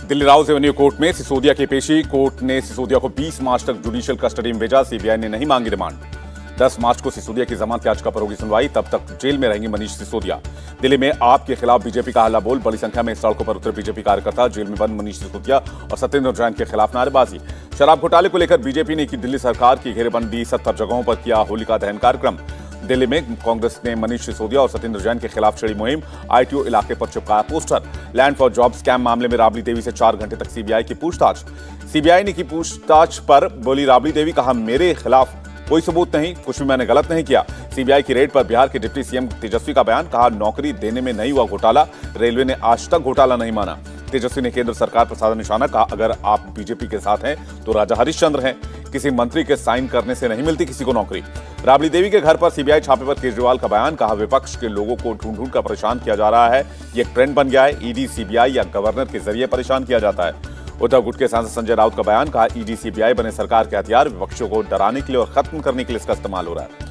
Delhi Rouse Avenue court में सिसोदिया की पेशी। कोर्ट ने सिसोदिया को 20 मार्च तक जुडिशियल कस्टडी में भेजा। सीबीआई ने नहीं मांगी रिमांड। 10 मार्च को सिसोदिया की जमानत याचिका पर होगी सुनवाई। तब तक जेल में रहेंगे मनीष सिसोदिया। दिल्ली में आप के खिलाफ बीजेपी का हल्ला बोल। बड़ी संख्या में सड़कों पर उतरे बीजेपी कार्यकर्ता। जेल में बंद मनीष सिसोदिया और सत्येंद्र जैन के खिलाफ नारेबाजी। शराब घोटाले को लेकर बीजेपी ने की दिल्ली सरकार की घेरेबंदी। 70 जगहों पर किया होलिका दहन कार्यक्रम। दिल्ली में कांग्रेस ने मनीष सिसोदिया और सत्येंद्र जैन के खिलाफ छेड़ी मुहिम। आईटीओ इलाके पर चिपकाया poster. Land for job scam मामले में राबड़ी देवी से 4 घंटे तक सीबीआई की पूछताछ। सीबीआई ने की पूछताछ पर बोली राबड़ी देवी, कहा मेरे खिलाफ कोई सबूत नहीं, कुछ भी मैंने गलत नहीं किया। सीबीआई की रेड पर बिहार के डिप्टी सीएम तेजस्वी का बयान। कहा नौकरी देने में नहीं हुआ घोटाला। रेलवे ने आज तक घोटाला नहीं माना। तेजस्वी ने केंद्र सरकार पर साधा निशाना। कहा अगर आप बीजेपी के साथ हैं तो राजा हरिश्चंद्र हैं। किसी मंत्री के साइन करने से नहीं मिलती किसी को नौकरी। राबड़ी देवी के घर पर सीबीआई छापे पर केजरीवाल का बयान। कहा विपक्ष के लोगों को ढूंढ ढूंढ कर परेशान किया जा रहा है। ये एक ट्रेंड बन गया है। ईडी, सीबीआई या गवर्नर के जरिए परेशान किया जाता है। उद्धव गुट के सांसद संजय राउत का बयान। कहा ईडी, सीबीआई बने सरकार के हथियार। विपक्षों को डराने के लिए और खत्म करने के लिए इसका इस्तेमाल हो रहा है।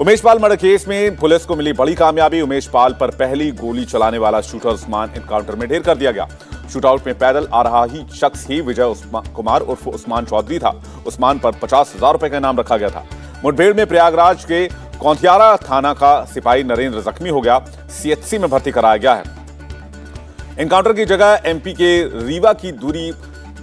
उमेश पाल मर्डर केस में पुलिस को मिली बड़ी कामयाबी। उमेश पाल पर पहली गोली चलाने वाला शूटर उस्मान एनकाउंटर में ढेर कर दिया गया। शूटआउट में पैदल आ रहा ही शख्स ही विजय कुमार उर्फ उस्मान चौधरी था। उस्मान पर 50,000 रुपए का इनाम रखा गया था। मुठभेड़ में प्रयागराज के कौंथियारा थाना का सिपाही नरेंद्र जख्मी हो गया। सीएचसी में भर्ती कराया गया है। एनकाउंटर की जगह एमपी के रीवा की दूरी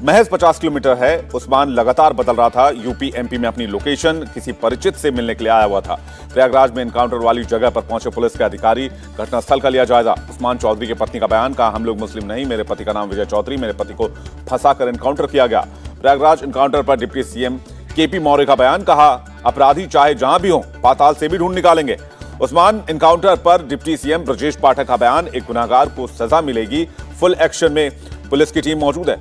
महज 50 किलोमीटर है। उस्मान लगातार बदल रहा था। यूपी एमपी में अपनी लोकेशन किसी परिचित से मिलने के लिए आया हुआ था। प्रयागराज में एनकाउंटर वाली जगह पर पहुंचे पुलिस के अधिकारी घटनास्थल का लिया जायजा। उस्मान चौधरी की पत्नी का बयान। कहा हम लोग मुस्लिम नहीं, मेरे पति का नाम विजय चौधरी, मेरे पति को फंसाकर एनकाउंटर किया गया। प्रयागराज एनकाउंटर पर डिप्टी सीएम केपी मौर्य का बयान। कहा अपराधी चाहे जहां भी हो पाताल से भी ढूंढ निकालेंगे। उस्मान एनकाउंटर पर डिप्टी सीएम ब्रजेश पाठक का बयान। एक गुनाहगार को सजा मिलेगी। फुल एक्शन में पुलिस की टीम मौजूद है।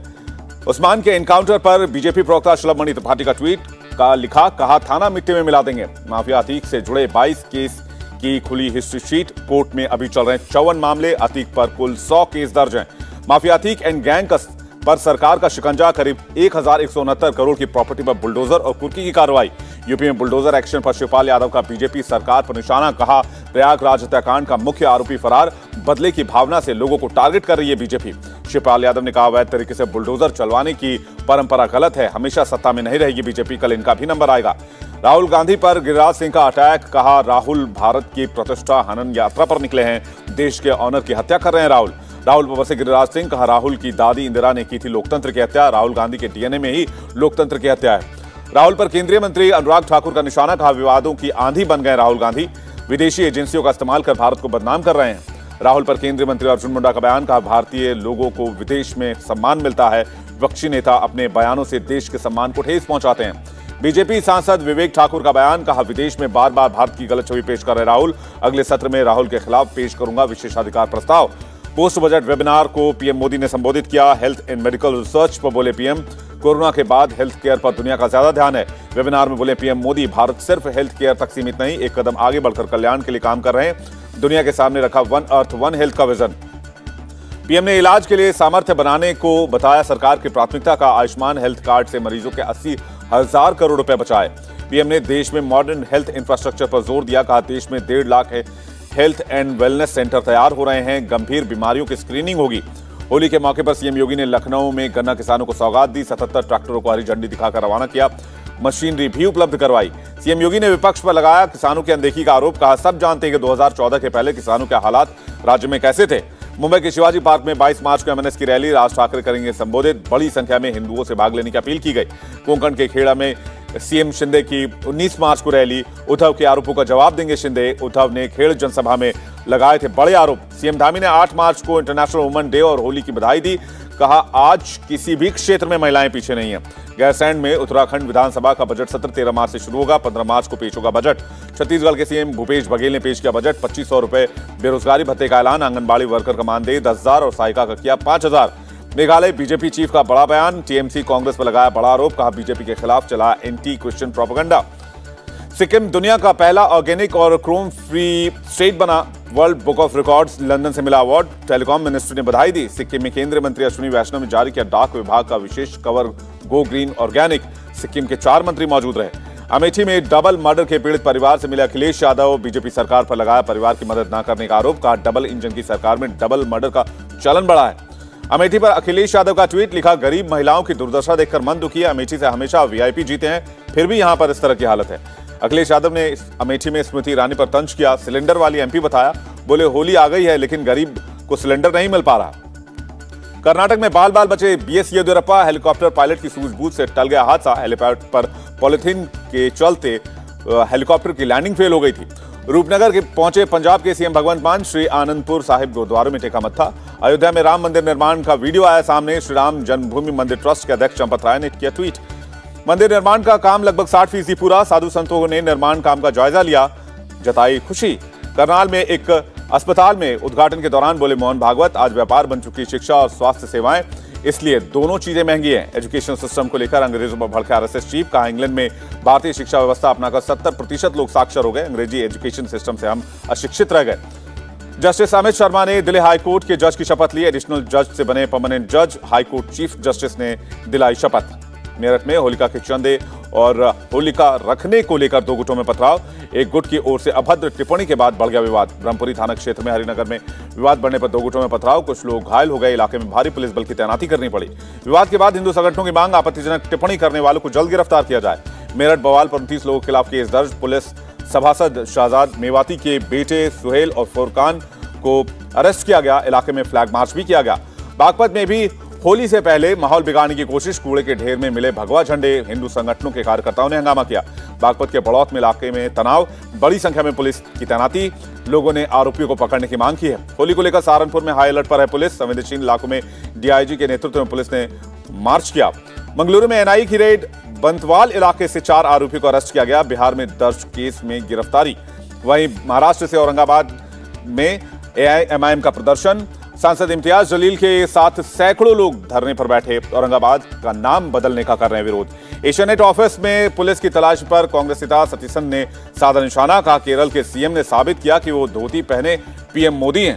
उस्मान के एनकाउंटर पर बीजेपी प्रवक्ता शुलभ मणि त्रिपाठी का ट्वीट का लिखा। कहा थाना मिट्टी में मिला देंगे। माफिया अतीक से जुड़े 22 केस की खुली हिस्ट्री शीट। कोर्ट में अभी चल रहे 54 मामले। अतीक पर कुल 100 केस दर्ज हैं। माफिया अतीक एंड गैंग पर सरकार का शिकंजा। करीब 1169 करोड़ की प्रॉपर्टी पर बुलडोजर और कुर्की की कार्रवाई। यूपी में बुलडोजर एक्शन पर शिवपाल यादव का बीजेपी सरकार पर निशाना। कहा प्रयागराज हत्याकांड का मुख्य आरोपी फरार। बदले की भावना से लोगों को टारगेट कर रही है बीजेपी। शिवपाल यादव ने कहा अवैध तरीके से बुलडोजर चलवाने की परंपरा गलत है। हमेशा सत्ता में नहीं रहेगी बीजेपी, कल इनका भी नंबर आएगा। राहुल गांधी पर गिरिराज सिंह का अटैक। कहा राहुल भारत की प्रतिष्ठा हनन यात्रा पर निकले हैं। देश के ऑनर की हत्या कर रहे हैं राहुल पर बसे गिरिराज सिंह। कहा राहुल की दादी इंदिरा ने की थी लोकतंत्र की हत्या। राहुल गांधी के डीएनए में ही लोकतंत्र की हत्या है। राहुल पर केंद्रीय मंत्री अनुराग ठाकुर का निशाना। कहा विवादों की आंधी बन गए राहुल गांधी। विदेशी एजेंसियों का इस्तेमाल कर भारत को बदनाम कर रहे हैं। राहुल पर केंद्रीय मंत्री अर्जुन मुंडा का बयान। कहा भारतीय लोगों को विदेश में सम्मान मिलता है। विपक्षी नेता अपने बयानों से देश के सम्मान को ठेस पहुंचाते हैं। बीजेपी सांसद विवेक ठाकुर का बयान। कहा विदेश में बार बार भारत की गलत छवि पेश कर रहे राहुल। अगले सत्र में राहुल के खिलाफ पेश करूंगा विशेषाधिकार प्रस्ताव। पोस्ट बजट वेबिनार को पीएम मोदी ने संबोधित किया। हेल्थ एंड मेडिकल रिसर्च पर बोले पीएम। कोरोना के बाद हेल्थ केयर पर दुनिया का ज्यादा ध्यान है। वेबिनार में बोले पीएम मोदी भारत सिर्फ हेल्थ केयर तक सीमित नहीं, एक कदम आगे बढ़कर कल्याण के लिए काम कर रहे हैं। दुनिया के सामने रखा वन अर्थ वन हेल्थ का विजन। पीएम ने इलाज के लिए सामर्थ्य बनाने को बताया सरकार की प्राथमिकता का। आयुष्मान हेल्थ कार्ड से मरीजों के 80,000 करोड़ रुपए बचाए। पीएम ने देश में मॉडर्न हेल्थ इंफ्रास्ट्रक्चर पर जोर दिया। कहा देश में 1.5 lakh health and wellness centre तैयार हो रहे हैं। गंभीर बीमारियों की स्क्रीनिंग होगी। होली के मौके पर सीएम योगी ने लखनऊ में गन्ना किसानों को सौगात दी। 77 ट्रैक्टरों को हरी झंडी दिखाकर रवाना किया। मशीनरी भी उपलब्ध करवाई। सीएम योगी ने विपक्ष पर लगाया किसानों की अनदेखी का आरोप। कहा सब जानते हैं कि 2014 के पहले किसानों के हालात राज्य में कैसे थे। मुंबई के शिवाजी पार्क में 22 मार्च को एमएनएस की रैली। राज ठाकरे करेंगे संबोधित। बड़ी संख्या में हिंदुओं से भाग लेने की अपील की गई। कोंकण के खेड़ा में सीएम शिंदे की 19 मार्च को रैली। उद्धव के आरोपों का जवाब देंगे शिंदे। उद्धव ने खेड़ जनसभा में लगाए थे बड़े आरोप। सीएम धामी ने 8 मार्च को इंटरनेशनल वुमेन डे और होली की बधाई दी। कहा आज किसी भी क्षेत्र में महिलाएं पीछे नहीं है। गैरसैंण में उत्तराखंड विधानसभा का बजट सत्र 13 मार्च से शुरू होगा। 15 मार्च को पेश होगा बजट। छत्तीसगढ़ के सीएम भूपेश बघेल ने पेश किया बजट। 2500 रुपए बेरोजगारी भत्ते का ऐलान। आंगनबाड़ी वर्कर का मानदेय 10,000 और सहायिका का किया 5,000। मेघालय बीजेपी चीफ का बड़ा बयान। टीएमसी कांग्रेस पर लगाया बड़ा आरोप। कहा बीजेपी के खिलाफ चला एंटी क्रिश्चियन प्रोपेगेंडा। सिक्किम दुनिया का पहला ऑर्गेनिक और क्रोम फ्री स्टेट बना। World book of records London से मिला अवार्ड। टेलीकॉम मिनिस्ट्री ने बधाई दी। सिक्किम में केंद्रीय मंत्री अश्विनी वैष्णव ने जारी किया डाक विभाग का विशेष cover go green organic. Sikkim के 4 मंत्री मौजूद रहे। अमेठी में डबल मर्डर के पीड़ित परिवार से मिले अखिलेश यादव। बीजेपी सरकार पर लगाया परिवार की मदद न करने का आरोप। कहा डबल इंजन की सरकार में डबल मर्डर का चलन बढ़ा है। अमेठी पर अखिलेश यादव का ट्वीट, लिखा गरीब महिलाओं की दुर्दशा देखकर मन दुखी है। अमेठी से हमेशा वीआईपी जीते हैं, फिर भी यहां पर इस तरह की हालत है। अखिलेश यादव ने अमेठी में स्मृति ईरानी पर तंज किया, सिलेंडर वाली एमपी बताया। बोले होली आ गई है लेकिन गरीब को सिलेंडर नहीं मिल पा रहा। कर्नाटक में बाल बाल बचे बीएस येदियुरप्पा, हेलीकॉप्टर पायलट की सूझबूझ से टल गया हादसा। हेलीपैड पर पॉलिथीन के चलते हेलीकॉप्टर की लैंडिंग फेल हो गई थी। रूपनगर के पहुंचे पंजाब के सीएम भगवंत मान, श्री आनंदपुर साहिब गुरुद्वारे में टेका मत्था। अयोध्या में राम मंदिर निर्माण का वीडियो आया सामने। श्री राम जन्मभूमि मंदिर ट्रस्ट के अध्यक्ष चंपत राय ने किया ट्वीट। मंदिर निर्माण का काम लगभग 60% पूरा। साधु संतों ने निर्माण काम का जायजा लिया, जताई खुशी। करनाल में एक अस्पताल में उद्घाटन के दौरान बोले मोहन भागवत, आज व्यापार बन चुकी शिक्षा और स्वास्थ्य सेवाएं, इसलिए दोनों चीजें महंगी हैं। एजुकेशन सिस्टम को लेकर अंग्रेजों पर भड़के आरएसएस चीफ, कहा इंग्लैंड में भारतीय शिक्षा व्यवस्था अपनाकर 70% लोग साक्षर हो गए। अंग्रेजी एजुकेशन सिस्टम से हम अशिक्षित रह गए। जस्टिस अमित शर्मा ने दिल्ली हाईकोर्ट के जज की शपथ ली। एडिशनल जज से बने परमानेंट जज, हाईकोर्ट चीफ जस्टिस ने दिलाई शपथ। मेरठ में होलिका के चंदे और होलिका रखने को लेकर दो गुटों में पथराव। एक गुट की ओर से अभद्र टिप्पणी के बाद बढ़ गया विवाद। ब्रह्मपुरी थाना क्षेत्र में हरिनगर में विवाद बढ़ने पर दो गुटों में पथराव, कुछ लोग घायल हो गए। इलाके में भारी पुलिस बल की तैनाती करनी पड़ी। विवाद के बाद हिंदू संगठनों की मांग, आपत्तिजनक टिप्पणी करने वालों को जल्द गिरफ्तार किया जाए। मेरठ बवाल पर 29 लोगों के खिलाफ केस दर्ज। पुलिस सभासद शहजाद मेवाती के बेटे सुहेल और फुरकान को अरेस्ट किया गया। इलाके में फ्लैग मार्च भी किया गया। बागपत में भी होली से पहले माहौल बिगाड़ने की कोशिश, कूड़े के ढेर में मिले भगवा झंडे। हिंदू संगठनों के कार्यकर्ताओं ने हंगामा किया। बागपत के बड़ौत में इलाके में तनाव, बड़ी संख्या में पुलिस की तैनाती। लोगों ने आरोपियों को पकड़ने की मांग की है। होली को लेकर सहारनपुर में हाई अलर्ट पर है पुलिस। संवेदनशील इलाकों में डीआईजी के नेतृत्व में पुलिस ने मार्च किया। मंगलुरु में एनआईए की रेड, बंतवाल इलाके से 4 आरोपियों को अरेस्ट किया गया। बिहार में दर्ज केस में गिरफ्तारी। वहीं महाराष्ट्र से औरंगाबाद में एआईएमआईएम का प्रदर्शन। सांसद इम्तियाज जलील के साथ सैकड़ों लोग धरने पर बैठे। औरंगाबाद का नाम बदलने का कर रहे हैं विरोध। एशियानेट ऑफिस में पुलिस की तलाश पर कांग्रेस नेता सतीशन ने साधा निशाना, कहा केरल के सीएम ने साबित किया कि वो धोती पहने पीएम मोदी हैं।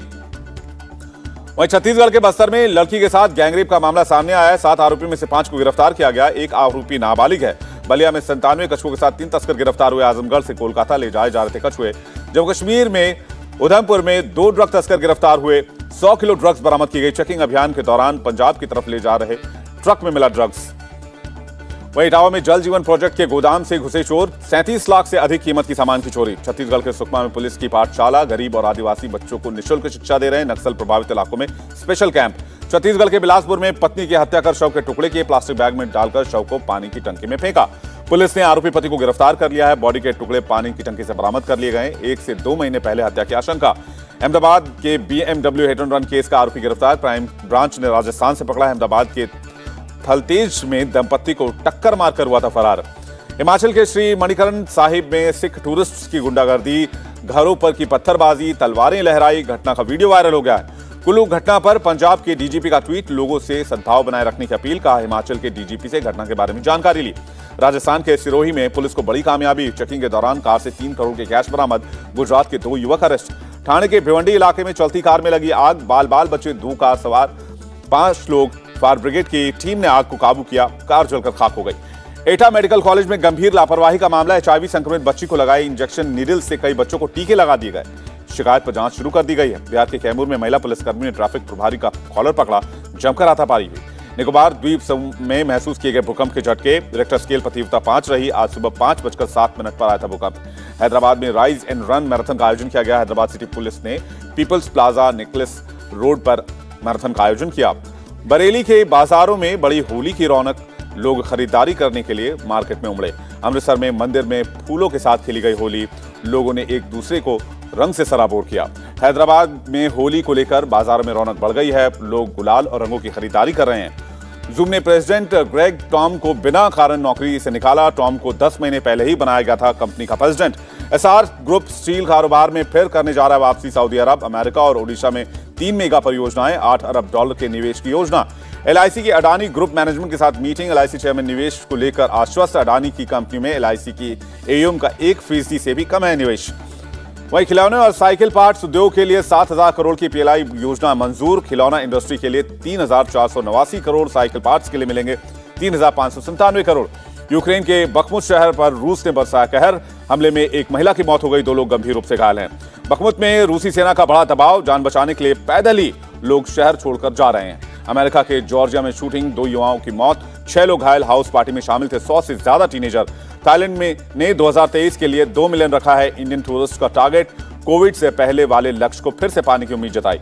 वहीं छत्तीसगढ़ के बस्तर में लड़की के साथ गैंगरेप का मामला सामने आया है। 7 आरोपियों में से 5 को गिरफ्तार किया गया। एक आरोपी नाबालिग है। बलिया में 97 कछुओं के साथ 3 तस्कर गिरफ्तार हुए। आजमगढ़ से कोलकाता ले जाए जा रहे थे कछुए। जम्मू कश्मीर में उधमपुर में 2 ड्रग तस्कर गिरफ्तार हुए। 100 किलो ड्रग्स बरामद की गई। चेकिंग अभियान के दौरान पंजाब की तरफ ले जा रहे ट्रक में मिला ड्रग्स। वहीं इटावा में जल जीवन प्रोजेक्ट के गोदाम से घुसे चोर, 37 लाख से अधिक कीमत की सामान की चोरी। छत्तीसगढ़ के सुकमा में पुलिस की पाठशाला, गरीब और आदिवासी बच्चों को निःशुल्क शिक्षा दे रहे हैं। नक्सल प्रभावित इलाकों में स्पेशल कैंप। छत्तीसगढ़ के बिलासपुर में पत्नी की हत्या कर शव के टुकड़े किए, प्लास्टिक बैग में डालकर शव को पानी की टंकी में फेंका। पुलिस ने आरोपी पति को गिरफ्तार कर लिया है। बॉडी के टुकड़े पानी की टंकी से बरामद कर लिए गए। 1 से 2 महीने पहले हत्या की आशंका। अहमदाबाद के BMW hit and run case का आरोपी गिरफ्तार। क्राइम ब्रांच ने राजस्थान से पकड़ा। अहमदाबाद के थलतेज में दंपत्ति को टक्कर मारकर हुआ था फरार। हिमाचल के श्री मणिकरण साहिब में सिख टूरिस्ट्स की गुंडागर्दी, घरों पर की पत्थरबाजी, तलवारें लहराई। घटना का वीडियो वायरल हो गया है। कुल्लू घटना पर पंजाब के डीजीपी का ट्वीट, लोगों से सद्भाव बनाए रखने की अपील। कहा हिमाचल के डीजीपी से घटना के बारे में जानकारी ली। राजस्थान के सिरोही में पुलिस को बड़ी कामयाबी, चेकिंग के दौरान कार से 3 करोड़ के कैश बरामद। गुजरात के 2 युवक अरेस्ट। ठाणे के भिवंडी इलाके में चलती कार में लगी आग, बाल बाल बचे 2 कार सवार 5 लोग। फायर ब्रिगेड की टीम ने आग को काबू किया, कार जलकर खाक हो गई। एटा मेडिकल कॉलेज में गंभीर लापरवाही का मामला। एचआईवी संक्रमित बच्ची को लगाई इंजेक्शन नीडल से कई बच्चों को टीके लगा दिए गए। शिकायत पर जांच शुरू कर दी गई है। बिहार के कैमूर में महिला पुलिसकर्मी ने ट्रैफिक प्रभारी का कॉलर पकड़ा, जमकर हाथापाई हुई। निकोबार द्वीप समूह में महसूस किए गए भूकंप के झटके, रिक्टर स्केल पर तीव्रता 5 रही। आज सुबह 5:07 पर आया था भूकंप। हैदराबाद में राइज एंड रन मैराथन का आयोजन किया गया। हैदराबाद सिटी पुलिस ने पीपल्स प्लाजा नेकलेस रोड पर मैराथन का आयोजन किया। बरेली के बाजारों में बड़ी होली की रौनक, लोग खरीदारी करने के लिए मार्केट में उमड़े। अमृतसर में मंदिर में फूलों के साथ खेली गई होली, लोगों ने एक दूसरे को रंग से सराबोर किया। हैदराबाद में होली को लेकर बाजार में रौनक बढ़ गई है, लोग गुलाल और रंगों की खरीदारी कर रहे हैं। जूम ने प्रेसिडेंट ग्रेग टॉम को बिना कारण नौकरी से निकाला। टॉम को 10 महीने पहले ही बनाया गया था कंपनी का प्रेसिडेंट। एसआर ग्रुप स्टील कारोबार में फिर करने जा रहा है वापसी। सऊदी अरब, अमेरिका और ओडिशा में 3 मेगा परियोजनाएं, $8 अरब के निवेश की योजना। एलआईसी की अडानी ग्रुप मैनेजमेंट के साथ मीटिंग। एलआईसी चेयरमैन निवेश को लेकर आश्वस्त। अडानी की कंपनी में एलआईसी की एयूएम का 1% से भी कम है निवेश। वहीं खिलौने और साइकिल पार्ट्स उद्योग के लिए 7,000 करोड़ की पीएलआई योजना मंजूर। खिलौना इंडस्ट्री के लिए 3,489 करोड़, साइकिल पार्ट्स के लिए मिलेंगे 3,597 करोड़। यूक्रेन के बखमुत शहर पर रूस ने बरसाया कहर। हमले में एक महिला की मौत हो गई, 2 लोग गंभीर रूप से घायल हैं। बखमुत में रूसी सेना का बड़ा दबाव, जान बचाने के लिए पैदल ही लोग शहर छोड़कर जा रहे हैं। अमेरिका के जॉर्जिया में शूटिंग, 2 युवाओं की मौत, 6 लोग घायल, हाउस पार्टी में शामिल थे 100 से ज्यादा टीनेजर। थाईलैंड ने 2023 के लिए 2 मिलियन रखा है इंडियन टूरिस्ट का टारगेट। कोविड से पहले वाले लक्ष्य को फिर से पाने की उम्मीद जताई।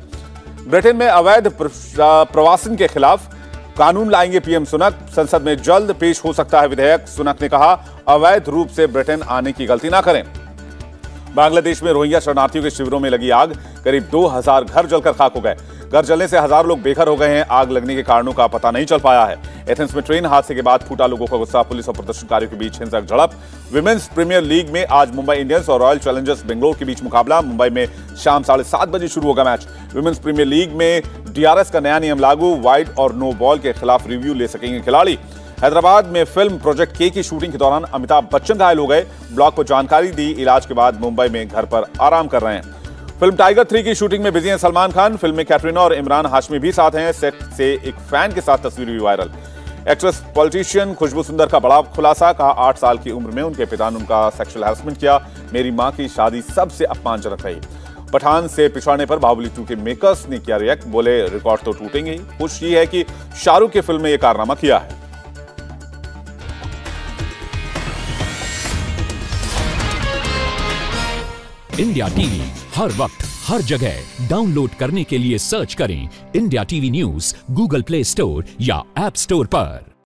ब्रिटेन में अवैध प्रवासन के खिलाफ कानून लाएंगे पीएम सुनक, संसद में जल्द पेश हो सकता है विधेयक। सुनक ने कहा, अवैध रूप से ब्रिटेन आने की गलती ना करें। बांग्लादेश में रोहिंग्या शरणार्थियों के शिविरों में लगी आग, करीब 2000 घर जलकर खाक हो गए। घर जलने से हजारों लोग बेघर हो गए हैं। आग लगने के कारणों का पता नहीं चल पाया है। एथेंस में ट्रेन हादसे के बाद फूटा लोगों का गुस्सा, पुलिस और प्रदर्शनकारियों के बीच हिंसक झड़प। विमेंस प्रीमियर लीग में आज मुंबई इंडियंस और रॉयल चैलेंजर्स बेंगलोर के बीच मुकाबला। मुंबई में शाम 7:30 बजे शुरू होगा मैच। विमेंस प्रीमियर लीग में डीआरएस का नया नियम लागू, वाइड और नो बॉल के खिलाफ रिव्यू ले सकेंगे खिलाड़ी। हैदराबाद में फिल्म प्रोजेक्ट के की शूटिंग के दौरान अमिताभ बच्चन घायल हो गए। ब्लॉग को जानकारी दी, इलाज के बाद मुंबई में घर पर आराम कर रहे हैं। फिल्म टाइगर 3 की शूटिंग में बिजी हैं सलमान खान। फिल्म में कैटरीना और इमरान हाशमी भी साथ हैं। सेट से एक फैन के साथ तस्वीर हुई वायरल। एक्ट्रेस पॉलिटिशियन खुशबू सुंदर का बड़ा खुलासा, कहा 8 साल की उम्र में उनके पिता ने उनका सेक्सुअल हैरेसमेंट किया। मेरी मां की शादी सबसे अपमानजनक रही। पठान से पिछड़ने पर बाहुबली 2 के मेकर्स ने किया रिएक्ट, बोले रिकॉर्ड तो टूटेंगे ही। खुशी है कि शाहरुख की फिल्म में यह कारनामा किया है। इंडिया टीवी हर वक्त हर जगह डाउनलोड करने के लिए सर्च करें India TV news Google play store या ऐप स्टोर पर।